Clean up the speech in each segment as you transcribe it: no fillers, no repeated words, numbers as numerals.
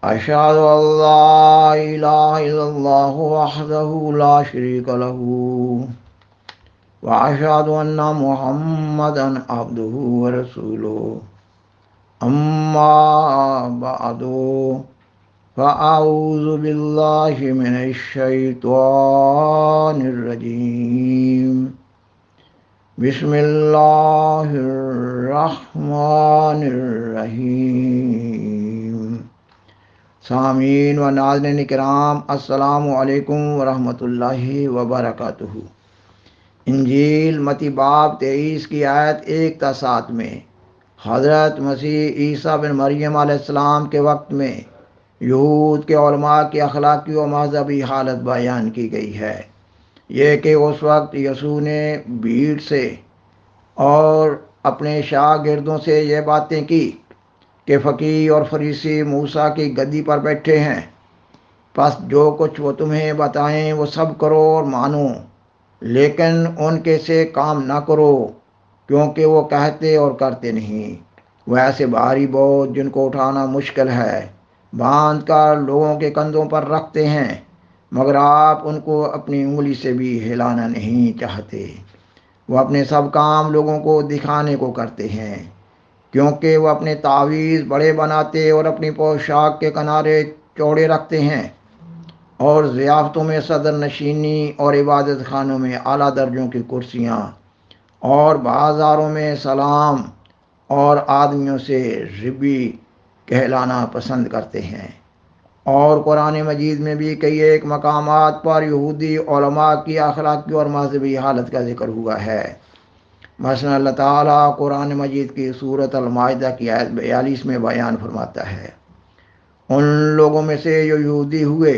أشهد أن لا إله إلا الله وحده لا شريك له وأشهد أن محمدا عبده ورسوله أما بعد فأعوذ بالله من الشيطان الرجيم بسم الله الرحمن الرحیم۔ سامعین و ناظرین کرام، السلام علیکم ورحمۃ اللہ وبرکاتہ۔ انجیل متی باب 23 کی آیت 1 تا 7 میں حضرت مسیح عیسیٰ بن مریم علیہ السلام کے وقت میں یہود کے علماء کی اخلاقی و مذہبی حالت بیان کی گئی ہے۔ یہ کہ اس وقت یسوع نے بھیڑ سے اور اپنے شاگردوں سے یہ باتیں کی کہ فقیہ اور فریسی موسیٰ کی گدی پر بیٹھے ہیں، پس جو کچھ وہ تمہیں بتائیں وہ سب کرو اور مانو، لیکن ان کے سے کام نہ کرو، کیونکہ وہ کہتے اور کرتے نہیں۔ وہ ایسے بھاری بوجھ جن کو اٹھانا مشکل ہے باندھ کر لوگوں کے کندھوں پر رکھتے ہیں، مگر آپ ان کو اپنی انگلی سے بھی ہلانا نہیں چاہتے۔ وہ اپنے سب کام لوگوں کو دکھانے کو کرتے ہیں، کیونکہ وہ اپنے تعویذ بڑے بناتے اور اپنی پوشاک کے کنارے چوڑے رکھتے ہیں، اور ضیافتوں میں صدر نشینی اور عبادت خانوں میں اعلیٰ درجوں کی کرسیاں اور بازاروں میں سلام اور آدمیوں سے ربی کہلانا پسند کرتے ہیں۔ اور قرآن مجید میں بھی کئی ایک مقامات پر یہودی علماء کی اخلاقی اور مذہبی حالت کا ذکر ہوا ہے۔ مثلا اللہ تعالیٰ قرآن مجید کی سورۃ المائدہ کی آیت 42 میں بیان فرماتا ہے، ان لوگوں میں سے جو یہودی ہوئے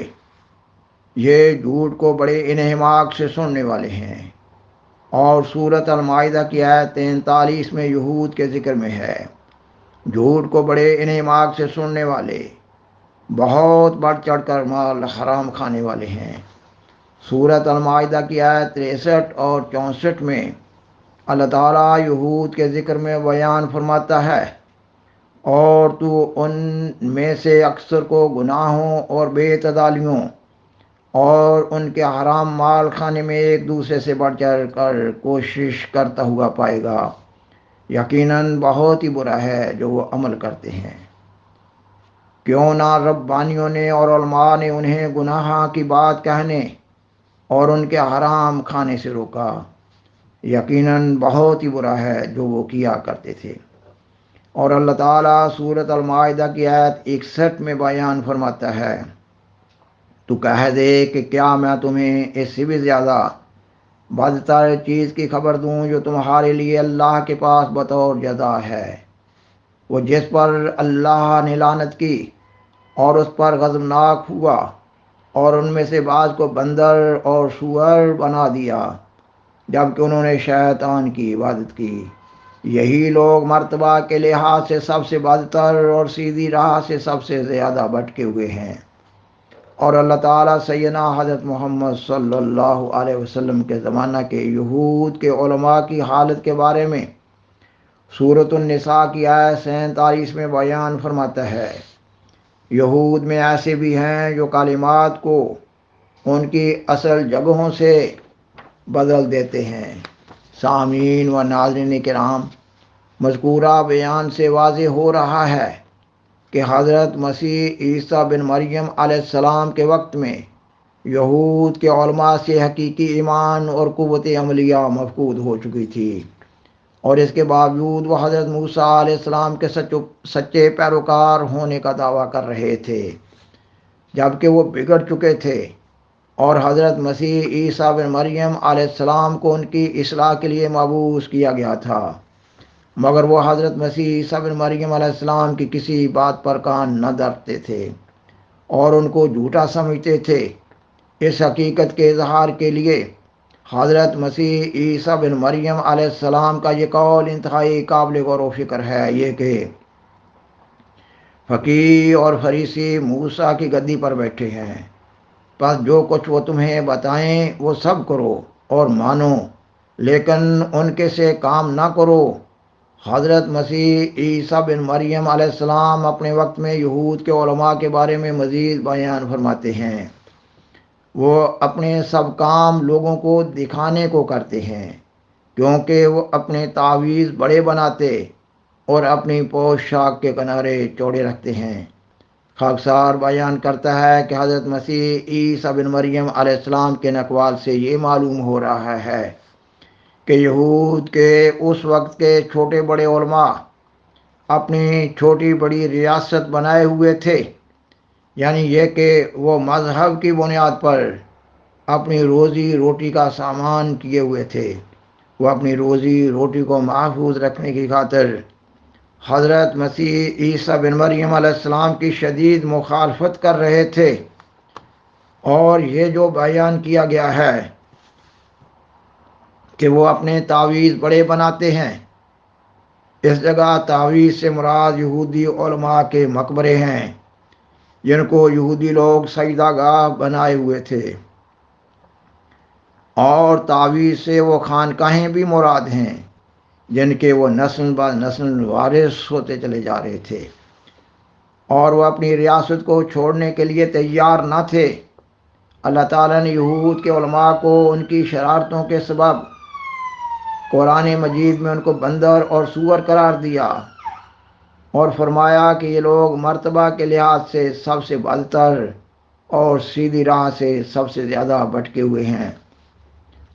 یہ جھوٹ کو بڑے انہماک سے سننے والے ہیں۔ اور سورۃ المائدہ کی آیت 43 میں یہود کے ذکر میں ہے، جھوٹ کو بڑے انہماک سے سننے والے، بہت بڑھ چڑھ کر مال حرام کھانے والے ہیں۔ سورۃ المائدہ کی آیت 63 اور 64 میں اللہ تعالیٰ یہود کے ذکر میں بیان فرماتا ہے، اور تو ان میں سے اکثر کو گناہوں اور بے اعتدالیوں اور ان کے حرام مال کھانے میں ایک دوسرے سے بڑھ چڑھ کر کوشش کرتا ہوا پائے گا۔ یقیناً بہت ہی برا ہے جو وہ عمل کرتے ہیں۔ کیوں نہ ربانیوں نے اور علماء نے انہیں گناہ کی بات کہنے اور ان کے حرام کھانے سے روکا۔ یقیناً بہت ہی برا ہے جو وہ کیا کرتے تھے۔ اور اللہ تعالیٰ سورۃ المائدہ کی آیت 61 میں بیان فرماتا ہے، تو کہہ دے کہ کیا میں تمہیں اس سے بھی زیادہ بدتر چیز کی خبر دوں جو تمہارے لیے اللہ کے پاس بطور جزا ہے۔ وہ جس پر اللہ نے لعنت کی اور اس پر غضبناک ہوا، اور ان میں سے بعض کو بندر اور سور بنا دیا جبکہ انہوں نے شیطان کی عبادت کی۔ یہی لوگ مرتبہ کے لحاظ سے سب سے بدتر اور سیدھی راہ سے سب سے زیادہ بھٹکے ہوئے ہیں۔ اور اللہ تعالیٰ سیدنا حضرت محمد صلی اللہ علیہ وسلم کے زمانہ کے یہود کے علماء کی حالت کے بارے میں سورۃ النساء کی آیت 47 میں بیان فرماتا ہے، یہود میں ایسے بھی ہیں جو کلمات کو ان کی اصل جگہوں سے بدل دیتے ہیں۔ سامعین و ناظرین کرام، مذکورہ بیان سے واضح ہو رہا ہے کہ حضرت مسیح عیسیٰ بن مریم علیہ السلام کے وقت میں یہود کے علماء سے حقیقی ایمان اور قوت عملیہ مفقود ہو چکی تھی، اور اس کے باوجود وہ حضرت موسیٰ علیہ السلام کے سچے پیروکار ہونے کا دعویٰ کر رہے تھے، جبکہ وہ بگڑ چکے تھے، اور حضرت مسیح عیسیٰ بن مریم علیہ السلام کو ان کی اصلاح کے لیے مبعوث کیا گیا تھا، مگر وہ حضرت مسیح عیسیٰ بن مریم علیہ السلام کی کسی بات پر کان نہ دھرتے تھے اور ان کو جھوٹا سمجھتے تھے۔ اس حقیقت کے اظہار کے لیے حضرت مسیح عیسیٰ بن مریم علیہ السلام کا یہ قول انتہائی قابل غور و فکر ہے، یہ کہ فقیہ اور فریسی موسیٰ کی گدی پر بیٹھے ہیں، پس جو کچھ وہ تمہیں بتائیں وہ سب کرو اور مانو، لیکن ان کے سے کام نہ کرو، حضرت مسیح عیسیٰ بن مریم علیہ السلام اپنے وقت میں یہود کے علماء کے بارے میں مزید بیان فرماتے ہیں۔ وہ اپنے سب کام لوگوں کو دکھانے کو کرتے ہیں، کیونکہ وہ اپنے تعویذ بڑے بناتے اور اپنی پوشاک کے کنارے چوڑے رکھتے ہیں۔ خاکسار بیان کرتا ہے کہ حضرت مسیح عیسیٰ بن مریم علیہ السلام کے اقوال سے یہ معلوم ہو رہا ہے کہ یہود کے اس وقت کے چھوٹے بڑے علماء اپنی چھوٹی بڑی ریاست بنائے ہوئے تھے، یعنی یہ کہ وہ مذہب کی بنیاد پر اپنی روزی روٹی کا سامان کیے ہوئے تھے۔ وہ اپنی روزی روٹی کو محفوظ رکھنے کی خاطر حضرت مسیح عیسیٰ بن مریم علیہ السلام کی شدید مخالفت کر رہے تھے۔ اور یہ جو بیان کیا گیا ہے کہ وہ اپنے تعویذ بڑے بناتے ہیں، اس جگہ تعویذ سے مراد یہودی علماء کے مقبرے ہیں، جن کو یہودی لوگ سجدہ گاہ بنائے ہوئے تھے، اور تعویذ سے وہ خانقاہیں بھی مراد ہیں جن کے وہ نسل بعد نسل وارث ہوتے چلے جا رہے تھے، اور وہ اپنی ریاست کو چھوڑنے کے لیے تیار نہ تھے۔ اللہ تعالیٰ نے یہود کے علماء کو ان کی شرارتوں کے سبب قرآن مجید میں ان کو بندر اور سور قرار دیا، اور فرمایا کہ یہ لوگ مرتبہ کے لحاظ سے سب سے بدتر اور سیدھی راہ سے سب سے زیادہ بھٹکے ہوئے ہیں۔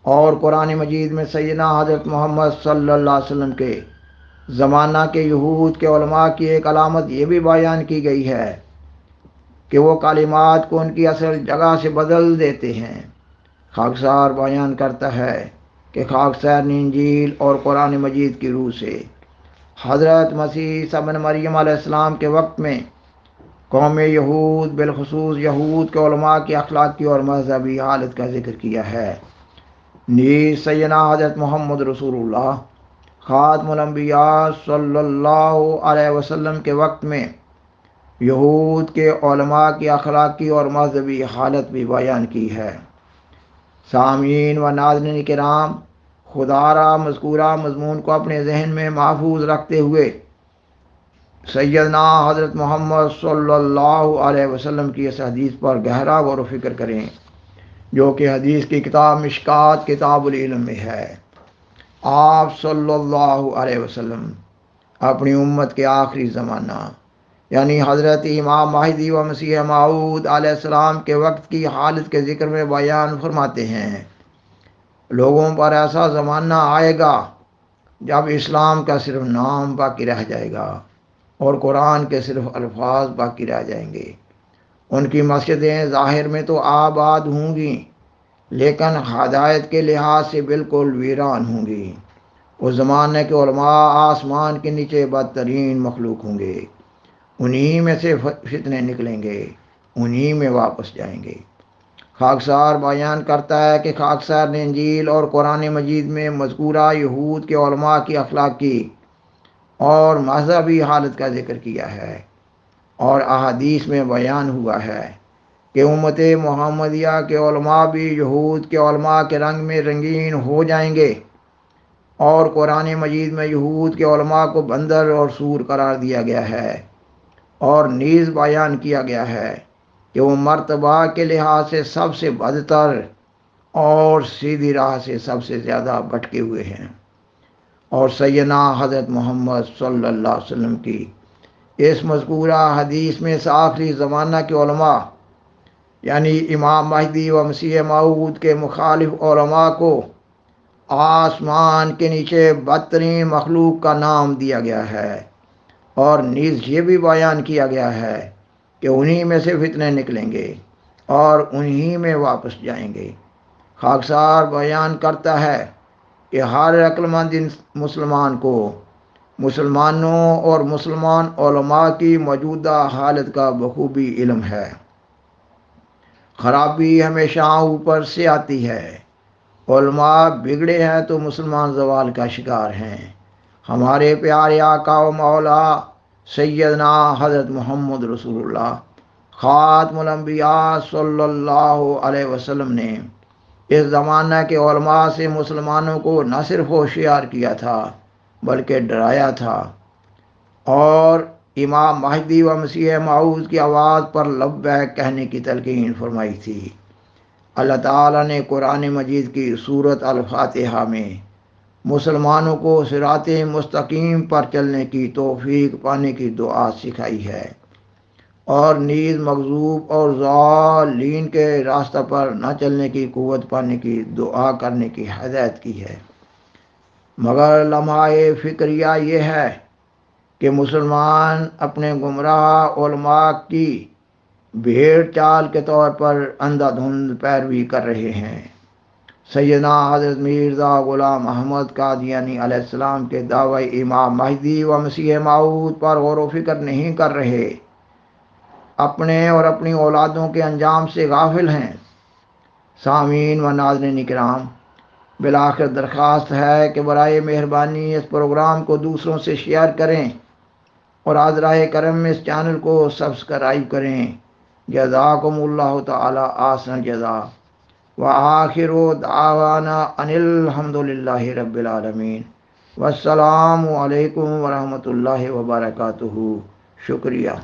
اور قرآن مجید میں سیدنا حضرت محمد صلی اللہ علیہ وسلم کے زمانہ کے یہود کے علماء کی ایک علامت یہ بھی بیان کی گئی ہے کہ وہ کلمات کو ان کی اصل جگہ سے بدل دیتے ہیں۔ خاکسار بیان کرتا ہے کہ خاکسار نے انجیل اور قرآن مجید کی روح سے حضرت مسیح عیسیٰ بن مریم علیہ السلام کے وقت میں قوم یہود بالخصوص یہود کے علماء کی اخلاقی اور مذہبی حالت کا ذکر کیا ہے۔ نیز سیدنا حضرت محمد رسول اللہ خاتم الانبیاء صلی اللہ علیہ وسلم کے وقت میں یہود کے علماء کی اخلاقی اور مذہبی حالت بھی بیان کی ہے۔ سامعین و ناظرین کرام، خدا را مذکورہ مضمون کو اپنے ذہن میں محفوظ رکھتے ہوئے سیدنا حضرت محمد صلی اللہ علیہ وسلم کی اس حدیث پر گہرا غور و فکر کریں، جو کہ حدیث کی کتاب مشکات کتاب العلم میں ہے۔ آپ صلی اللہ علیہ وسلم اپنی امت کے آخری زمانہ یعنی حضرت امام مہدی و مسیح موعود علیہ السلام کے وقت کی حالت کے ذکر میں بیان فرماتے ہیں، لوگوں پر ایسا زمانہ آئے گا جب اسلام کا صرف نام باقی رہ جائے گا اور قرآن کے صرف الفاظ باقی رہ جائیں گے۔ ان کی مسجدیں ظاہر میں تو آباد ہوں گی، لیکن ہدایت کے لحاظ سے بالکل ویران ہوں گی۔ اس زمانے کے علماء آسمان کے نیچے بدترین مخلوق ہوں گے، انہی میں سے فتنے نکلیں گے، انہی میں واپس جائیں گے۔ خاکسار بیان کرتا ہے کہ خاکسار نے انجیل اور قرآن مجید میں مذکورہ یہود کے علماء کی اخلاقی اور مذہبی حالت کا ذکر کیا ہے، اور احادیث میں بیان ہوا ہے کہ امت محمدیہ کے علماء بھی یہود کے علماء کے رنگ میں رنگین ہو جائیں گے، اور قرآن مجید میں یہود کے علماء کو بندر اور سور قرار دیا گیا ہے، اور نیز بیان کیا گیا ہے کہ وہ مرتبہ کے لحاظ سے سب سے بدتر اور سیدھی راہ سے سب سے زیادہ بھٹکے ہوئے ہیں۔ اور سیدنا حضرت محمد صلی اللہ علیہ وسلم کی اس مذکورہ حدیث میں سے آخری زمانہ کے علماء یعنی امام مہدی و مسیح موعود کے مخالف علماء کو آسمان کے نیچے بدترین مخلوق کا نام دیا گیا ہے، اور نیز یہ بھی بیان کیا گیا ہے کہ انہی میں سے فتنے نکلیں گے اور انہی میں واپس جائیں گے۔ خاکسار بیان کرتا ہے کہ ہر عقل مند مسلمان کو مسلمانوں اور مسلمان علماء کی موجودہ حالت کا بخوبی علم ہے۔ خرابی ہمیشہ اوپر سے آتی ہے، علماء بگڑے ہیں تو مسلمان زوال کا شکار ہیں۔ ہمارے پیارے آقا و مولا سیدنا حضرت محمد رسول اللہ خاتم الانبیاء صلی اللہ علیہ وسلم نے اس زمانہ کے علماء سے مسلمانوں کو نہ صرف ہوشیار کیا تھا بلکہ ڈرایا تھا، اور امام مہدی و مسیح موعود کی آواز پر لبیک کہنے کی تلقین فرمائی تھی۔ اللہ تعالیٰ نے قرآن مجید کی سورت الفاتحہ میں مسلمانوں کو صراط مستقیم پر چلنے کی توفیق پانے کی دعا سکھائی ہے، اور نیز مغضوب اور ضالین کے راستہ پر نہ چلنے کی قوت پانے کی دعا کرنے کی ہدایت کی ہے۔ مگر لمحہ فکریہ یہ ہے کہ مسلمان اپنے گمراہ علماء کی بھیڑ چال کے طور پر اندھا دھند پیروی کر رہے ہیں۔ سیدنا حضرت مرزا غلام احمد قادیانی علیہ السلام کے دعوی امام مہدی و مسیح موعود پر غور و فکر نہیں کر رہے، اپنے اور اپنی اولادوں کے انجام سے غافل ہیں۔ سامعین و ناظرین کرام، بالآخر درخواست ہے کہ برائے مہربانی اس پروگرام کو دوسروں سے شیئر کریں، اور حضرائے کرم میں اس چینل کو سبسکرائب کریں۔ جزاکم اللہ تعالی احسن جزا، وآخر دعوانا ان الحمد للہ رب العالمین، والسلام علیکم ورحمۃ اللہ وبرکاتہ۔ شکریہ۔